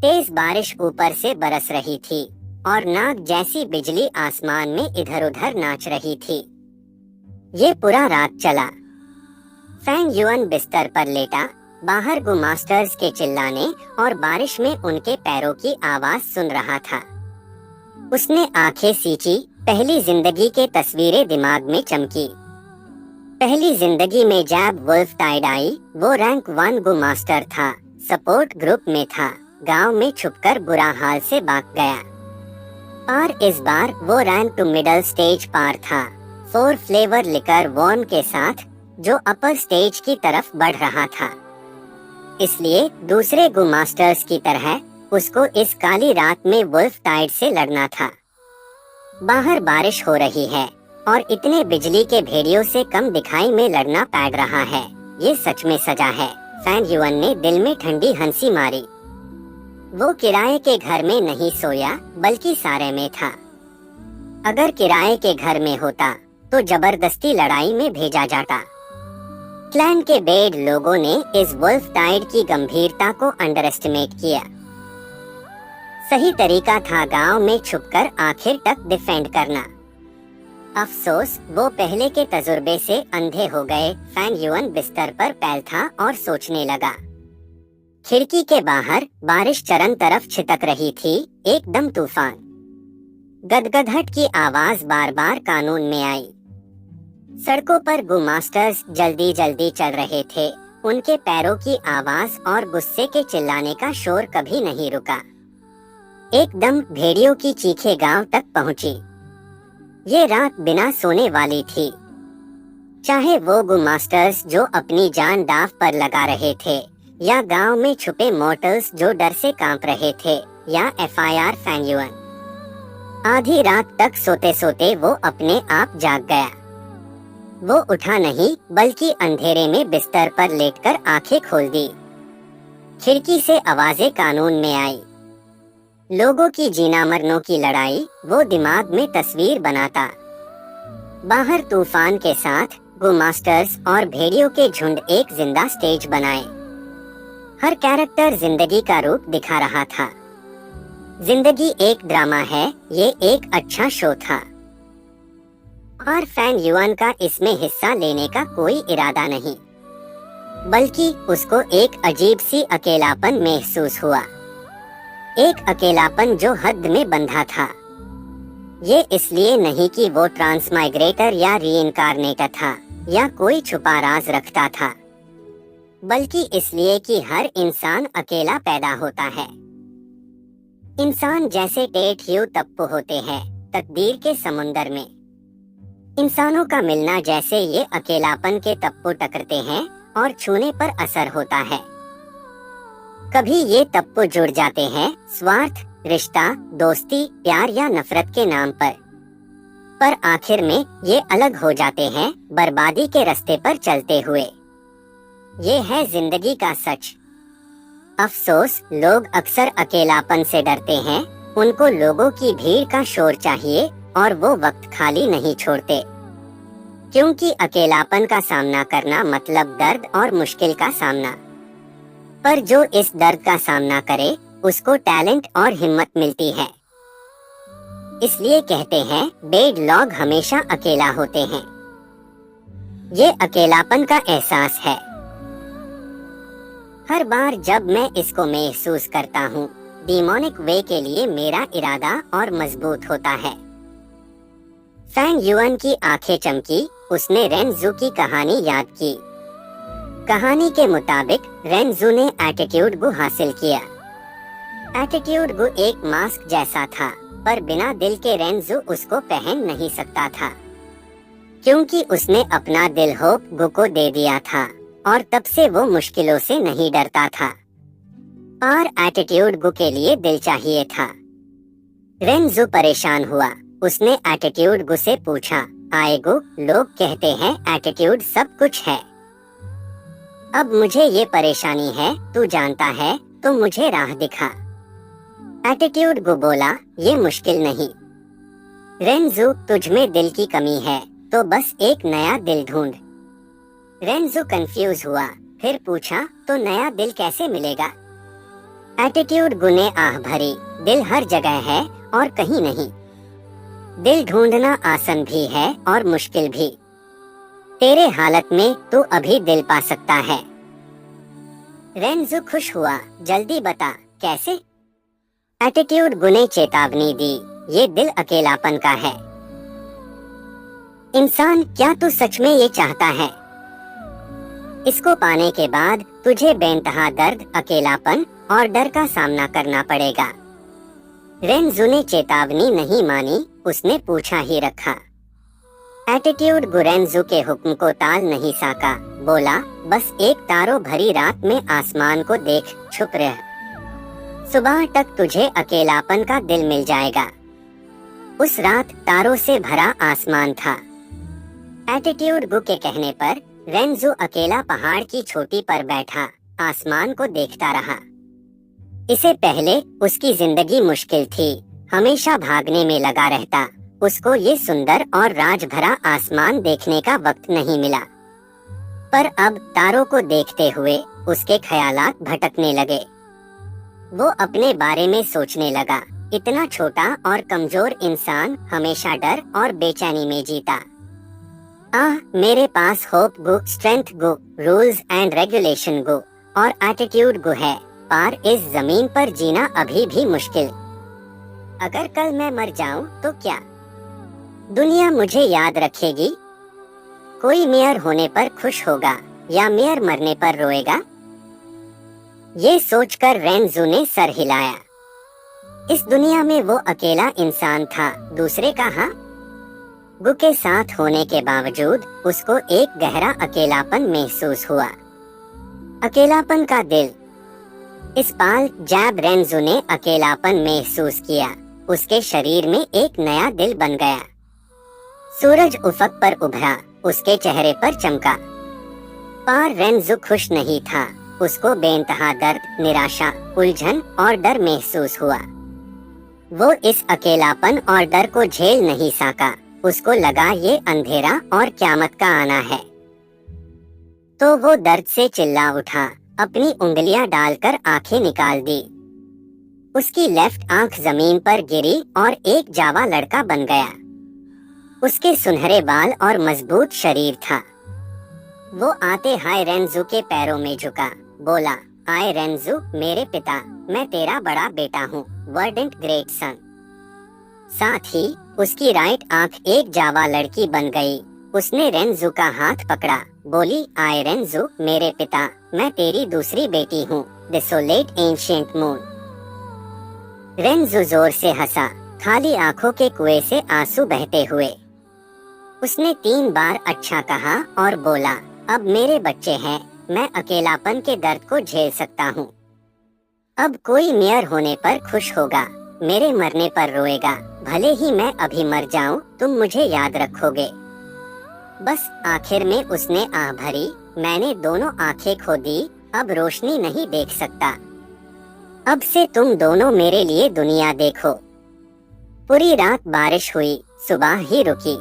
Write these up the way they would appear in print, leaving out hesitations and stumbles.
तेज बारिश ऊपर से बरस रही थी और नाग जैसी बिजली आसमान में इधर उधर नाच रही थी। ये पूरा रात चला। फैंग युअन बिस्तर पर लेटा बाहर गु मास्टर्स के चिल्लाने और बारिश में उनके पैरों की आवाज सुन रहा था। उसने आंखें सींची। पहली जिंदगी के तस्वीरें दिमाग में चमकी। पहली जिंदगी में जैब वुल्फ टाइड आई। वो रैंक 1 गु मास्टर था, सपोर्ट ग्रुप में था, गांव में छुपकर बुरा हाल से भाग गया। और इस बार वो रैंक टू मिडल स्टेज पार था, 4 फ्लेवर लिकर वॉर्म के साथ, जो अपर स्टेज की तरफ बढ़ रहा था। इसलिए दूसरे गु मास्टर्स की तरह उसको इस काली रात में वुल्फ टाइड से लड़ना था। बाहर बारिश हो रही है और इतने बिजली के भेड़ियों से कम दिखाई में लड़ना पड़ रहा है। ये सच में सजा है। फैंग युअन ने दिल में ठंडी हंसी मारी। वो किराए के घर में नहीं सोया बल्कि सारे में था। अगर किराए के घर में होता तो जबरदस्ती लड़ाई में भेजा जाता। क्लैन के बेड लोगों ने इस वुल्फ टाइड की गंभीरता को अंडर एस्टिमेट किया। सही तरीका था गांव में छुपकर आखिर तक डिफेंड करना। अफसोस वो पहले के तजुर्बे से अंधे हो गए। फैंग युअन बिस्तर पर पैल था और सोचने लगा। खिड़की के बाहर बारिश चरम तरफ छिटक रही थी, एकदम तूफान। गदगदहट की आवाज बार बार कानून में आई। सड़कों पर गु मास्टर्स जल्दी जल्दी चल रहे थे। उनके पैरों की आवाज और गुस्से के चिल्लाने का शोर कभी नहीं रुका। एकदम भेड़ियों की चीखें गांव तक पहुंची। ये रात बिना सोने वाली थी। चाहे वो गु मास्टर्स जो अपनी जान दांव पर लगा रहे थे, या गांव में छुपे मॉर्टल्स जो डर से कांप रहे थे, या एफआईआर फैंग युअन। आधी रात तक सोते सोते वो अपने आप जाग गया। वो उठा नहीं बल्कि अंधेरे में बिस्तर पर लेटकर आंखें खोल दी। खिड़की से आवाजें कानून में आई। लोगों की जीना मरनों की लड़ाई वो दिमाग में तस्वीर बनाता। बाहर तूफान के साथ गु मास्टर्स और भेड़ियों के झुंड एक जिंदा स्टेज बनाए। हर कैरेक्टर जिंदगी का रूप दिखा रहा था। जिंदगी एक ड्रामा है, ये एक अच्छा शो था। और फैंग युअन का इसमें हिस्सा लेने का कोई इरादा नहीं, बल्कि उसको एक अजीब सी अकेलापन महसूस हुआ। एक अकेलापन जो हद में बंधा था। ये इसलिए नहीं कि वो ट्रांसमाइग्रेटर या रीइंकारनेटर था या कोई छुपा राज रखता था, बल्कि इसलिए कि हर इंसान अकेला पैदा होता है। इंसान जैसे टेट ह्यू तप्पू होते हैं तकदीर के समुंदर में। इंसानों का मिलना जैसे ये अकेलापन के तप्पू टकरते हैं और छूने पर असर होता है। कभी ये तप्पू जुड़ जाते हैं स्वार्थ, रिश्ता, दोस्ती, प्यार या नफरत के नाम पर आखिर में ये अलग हो जाते हैं बर्बादी के रास्ते पर चलते हुए। ये है जिंदगी का सच। अफसोस लोग अक्सर अकेलापन से डरते हैं। उनको लोगों की भीड़ का शोर चाहिए और वो वक्त खाली नहीं छोड़ते, क्योंकि अकेलापन का सामना करना मतलब दर्द और मुश्किल का सामना। पर जो इस दर्द का सामना करे उसको टैलेंट और हिम्मत मिलती है। इसलिए कहते हैं बेड लॉग हमेशा अकेला होते हैं। ये अकेलापन का एहसास है। हर बार जब मैं इसको महसूस करता हूँ, डीमोनिक वे के लिए मेरा इरादा और मजबूत होता है। फैंग युअन की आंखें चमकी। उसने रेनजू की कहानी याद की। कहानी के मुताबिक रेनजू ने एटीट्यूड गु हासिल किया। एटीट्यूड गु एक मास्क जैसा था, पर बिना दिल के रेनजू उसको पहन नहीं सकता था, क्योंकि उसने अपना दिल होप गु को दे दिया था और तब से वो मुश्किलों से नहीं डरता था। और एटीट्यूड गु के लिए दिल चाहिए था। रेनजू परेशान हुआ। उसने एटीट्यूड गु से पूछा, आएगो, लोग कहते हैं एटीट्यूड सब कुछ है। अब मुझे ये परेशानी है, तू जानता है, तो मुझे राह दिखा। एटीट्यूड गु बोला, ये मुश्किल नहीं। रेनजू, तुझ में दिल की कमी है, तो बस एक नया दिल ढूंढ। रेनजू कंफ्यूज हुआ, फिर पूछा, तो नया दिल कैसे मिलेगा? एटीट्यूड गु ने आह भरी, दिल हर जगह है और कहीं नहीं। दिल ढूंढना आसान भी है और मुश्किल भी। तेरे हालत में तू अभी दिल पा सकता है। रेंजू खुश हुआ, जल्दी बता कैसे? एटीट्यूड गु ने चेतावनी दी, ये दिल अकेलापन का है। इंसान, क्या तू सच में ये चाहता है? इसको पाने के बाद तुझे बेइंतहा दर्द, अकेलापन और डर का सामना करना पड़ेगा। रेंजू ने चेतावनी नहीं मानी, उसने पूछा ही रखा। एटीट्यूड गु रेंजू के हुक्म को टाल नहीं सका, बोला, बस एक तारों भरी रात में आसमान को देख छुप रह। सुबह तक तुझे अकेलापन का दिल मिल जाएगा। उस रात तारों से भरा आसमान था। एटीट्यूड गु के कहने पर रेंजू अकेला पहाड़ की चोटी पर बैठा आसमान को देखता रहा। इससे पहले उसकी जिंदगी मुश्किल थी, हमेशा भागने में लगा रहता। उसको ये सुंदर और राज भरा आसमान देखने का वक्त नहीं मिला। पर अब तारों को देखते हुए उसके ख्यालात भटकने लगे। वो अपने बारे में सोचने लगा, इतना छोटा और कमजोर इंसान हमेशा डर और बेचैनी में जीता। मेरे पास होप गु, स्ट्रेंथ गु, रूल्स एंड रेगुलेशन गु और एटीट्यूड गु है, पर इस जमीन पर जीना अभी भी मुश्किल। अगर कल मैं मर जाऊं तो क्या दुनिया मुझे याद रखेगी? कोई मेयर होने पर खुश होगा या मेयर मरने पर रोएगा? ये सोचकर रेंजू ने सर हिलाया। इस दुनिया में वो अकेला इंसान था, दूसरे कहाँ? गु के साथ होने के बावजूद उसको एक गहरा अकेलापन महसूस हुआ। अकेलापन का दिल। इस पाल जब रेंजू ने अकेलापन महसूस किया, उसके शरीर में एक नया दिल बन गया। सूरज उफक पर उभरा, उसके चेहरे पर चमका। पर रेंजू खुश नहीं था। उसको बेइंतहा दर्द, निराशा, उलझन और डर महसूस हुआ। वो इस अकेलापन और डर को झेल नहीं सका। उसको लगा ये अंधेरा और क़यामत का आना है। तो वो दर्द से चिल्ला उठा, अपनी उंगलियां डालकर आंखें निकाल दी। उसकी लेफ्ट आंख जमीन पर गिरी और एक जावा लड़का बन गया। उसके सुनहरे बाल और मजबूत शरीर था। वो आते हाय रेंजू के पैरों में झुका, बोला, आए रेंजू मेरे पिता, मैं तेरा बड़ा बेटा हूँ, वर्डेंट ग्रेट सन। साथ ही उसकी राइट आंख एक जावा लड़की बन गई। उसने रेंजू का हाथ पकड़ा, बोली, आए रेंजू मेरे पिता, मैं तेरी दूसरी बेटी हूँ, डिसोलेट एंशिएंट मून। रेंजू जोर से हंसा, खाली आंखों के कुएं से आंसू बहते हुए। उसने 3 बार अच्छा कहा और बोला, अब मेरे बच्चे हैं, मैं अकेलापन के दर्द को झेल सकता हूँ। अब कोई मेयर होने पर खुश होगा, मेरे मरने पर रोएगा। भले ही मैं अभी मर जाऊं, तुम मुझे याद रखोगे। बस आखिर में उसने आह भरी, मैंने दोनों आंखें खो दी, अब रोशनी नहीं देख सकता। अब से तुम दोनों मेरे लिए दुनिया देखो। पूरी रात बारिश हुई, सुबह ही रुकी।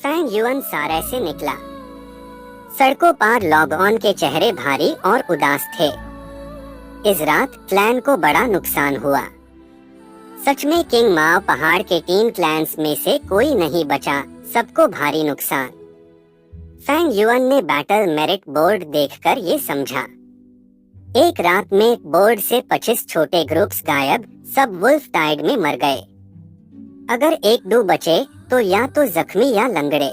फैंग युअन सारे से निकला। सड़कों पर लॉग ऑन के चेहरे भारी और उदास थे। इस रात क्लैन को बड़ा नुकसान हुआ। सच में किंग माओ पहाड़ के 3 क्लैंस में से कोई नहीं बचा, सबको भारी नुकसान। फैंग युअन ने बैटल मेरिट बोर्ड देखकर ये समझा। एक रात में बोर्ड से 25 छोटे ग्रुप्स गायब, सब वुल्फ टाइड में मर गए। अगर 1-2 बचे तो या तो जख्मी या लंगड़े।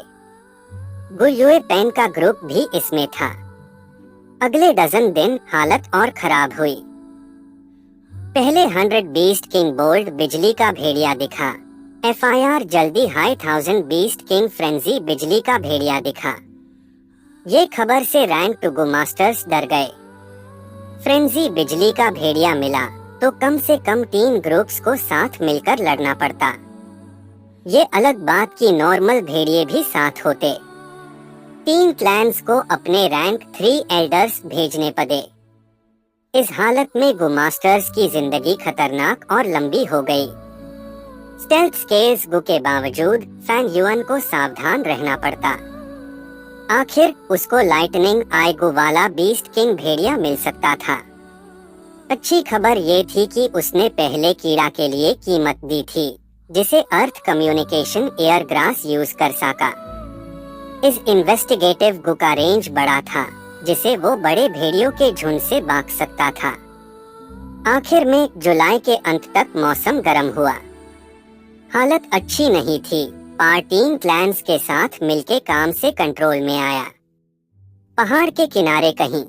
गुयुए पेन का ग्रुप भी इसमें था। अगले डजन दिन हालत और खराब हुई। पहले 100 बीस्ट किंग बोल्ड बिजली का भेड़िया दिखा। FIR जल्दी हाई 1000 बीस्ट किंग फ्रेंजी बिजली का भेड़िया दिखा। ये खबर से रैंक टू गो मास्टर्स डर गए। फ्रेंजी बिजली का भेड़िया मिला तो कम से कम 3 ग्रुप्स को साथ मिलकर लड़ना पड़ता। ये अलग बात कि नॉर्मल भेड़िए भी साथ होते। 3 क्लैंस को अपने रैंक 3 एल्डर्स भेजने पड़े। इस हालत में गो मास्टर्स की जिंदगी खतरनाक और लंबी हो गई। स्टेल्थ स्केल्स गो के बावजूद फैंग युअन को सावधान रहना पड़ता। आखिर उसको लाइटनिंग आई गो वाला बीस्ट किंग भेड़िया मिल सकता था। अच्छी खबर ये थी कि उसने पहले कीड़ा के लिए कीमत दी थी जिसे अर्थ कम्युनिकेशन एयरग्रास यूज कर सका। इस इन्वेस्टिगेटिव गु का रेंज बड़ा था जिसे वो बड़े भेड़ियों के झुंड से भाग सकता था। आखिर में जुलाई के अंत तक मौसम गर्म हुआ। हालत अच्छी नहीं थी। पार्टीन क्लैंस के साथ मिलके काम से कंट्रोल में आया। पहाड़ के किनारे कहीं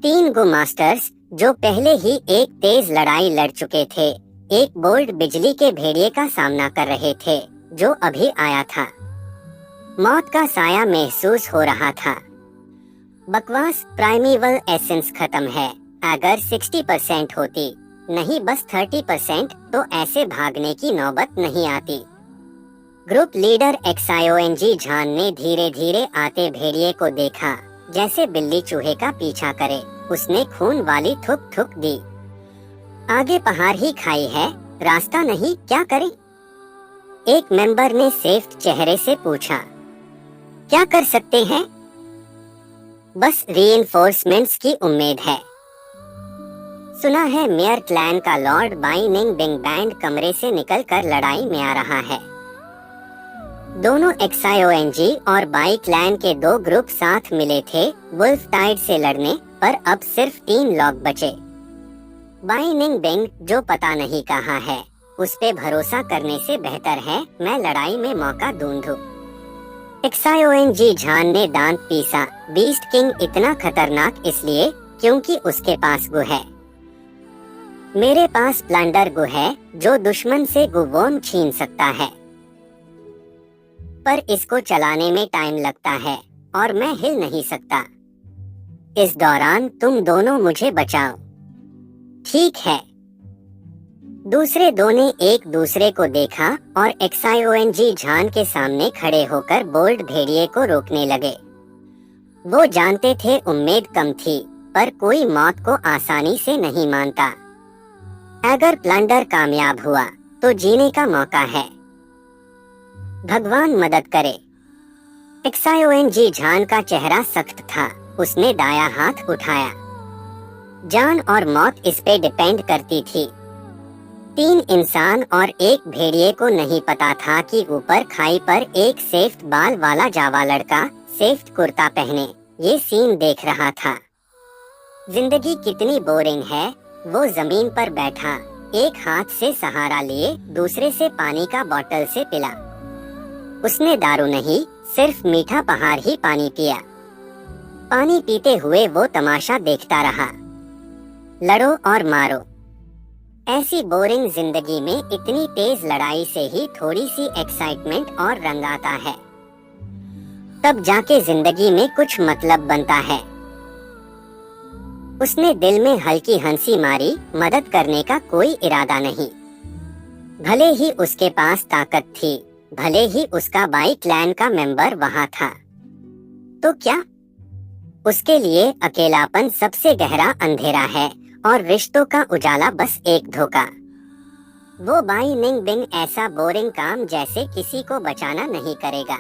3 गो मास्टर्स जो पहले ही एक तेज लड़ाई लड़ चुके थे, एक बोल्ड बिजली के भेड़िए का सामना कर रहे थे जो अभी आया था। मौत का साया महसूस हो रहा था। बकवास प्राइमेवल एसेंस खत्म है। अगर 60% होती, नहीं बस 30%, तो ऐसे भागने की नौबत नहीं आती। ग्रुप लीडर XIONG झान ने धीरे धीरे आते भेड़िए को देखा जैसे बिल्ली चूहे का पीछा करे। उसने खून वाली थूक थूक दी। आगे पहाड़ ही खाई है, रास्ता नहीं, क्या करें? एक मेंबर ने सेफ चेहरे से पूछा। क्या कर सकते हैं? बस रीइंफोर्समेंट्स की उम्मीद है। सुना है मेयर क्लैन का लॉर्ड बाई निंग बिंग बैंड कमरे से निकलकर लड़ाई में आ रहा है। दोनों XIONG और बाई क्लैन के 2 ग्रुप साथ मिले थे वुल्फ टाइड से लड़ने, पर अब सिर्फ 3 लोग बचे। बाई निंग बिंग जो पता नहीं कहाँ है, उस पे भरोसा करने से बेहतर है मैं लड़ाई में मौका ढूंढूं। XIONG झान ने दांत पीसा। बीस्ट किंग इतना खतरनाक इसलिए क्योंकि उसके पास गु है। मेरे पास प्लंडर गु है जो दुश्मन से गुवोम छीन सकता है, पर इसको चलाने में टाइम लगता है और मैं हिल नहीं सकता। इस दौरान तुम दोनों मुझे बचाओ। ठीक है। दूसरे 2 ने एक दूसरे को देखा और XIONG झान के सामने खड़े होकर बोल्ड भेड़िए को रोकने लगे। वो जानते थे उम्मीद कम थी, पर कोई मौत को आसानी से नहीं मानता। अगर प्लंडर कामयाब हुआ तो जीने का मौका है। भगवान मदद करे। XIONG झान का चेहरा सख्त था। उसने दायां हाथ उठाया। जान और मौत इस पे डिपेंड करती थी। 3 इंसान और एक भेड़िए को नहीं पता था कि ऊपर खाई पर एक सेफ्ट बाल वाला जावा लड़का सेफ्ट कुर्ता पहने ये सीन देख रहा था। जिंदगी कितनी बोरिंग है। वो जमीन पर बैठा, एक हाथ से सहारा लिए, दूसरे से पानी का बोतल से पिला। उसने दारू नहीं, सिर्फ मीठा पहाड़ ही पानी पिया। पानी पीते हुए वो तमाशा देखता रहा। लड़ो और मारो। ऐसी बोरिंग जिंदगी में इतनी तेज लड़ाई से ही थोड़ी सी एक्साइटमेंट और रंग आता है। तब जाके जिंदगी में कुछ मतलब बनता है। उसने दिल में हल्की हंसी मारी। मदद करने का कोई इरादा नहीं। भले ही उसके पास ताकत थी, भले ही उसका बाई क्लैन का मेंबर वहां था, तो क्या? उसके लिए अकेलापन सबसे गहरा अंधेरा है और रिश्तों का उजाला बस एक धोखा। वो बाई निंग बिंग ऐसा बोरिंग काम जैसे किसी को बचाना नहीं करेगा।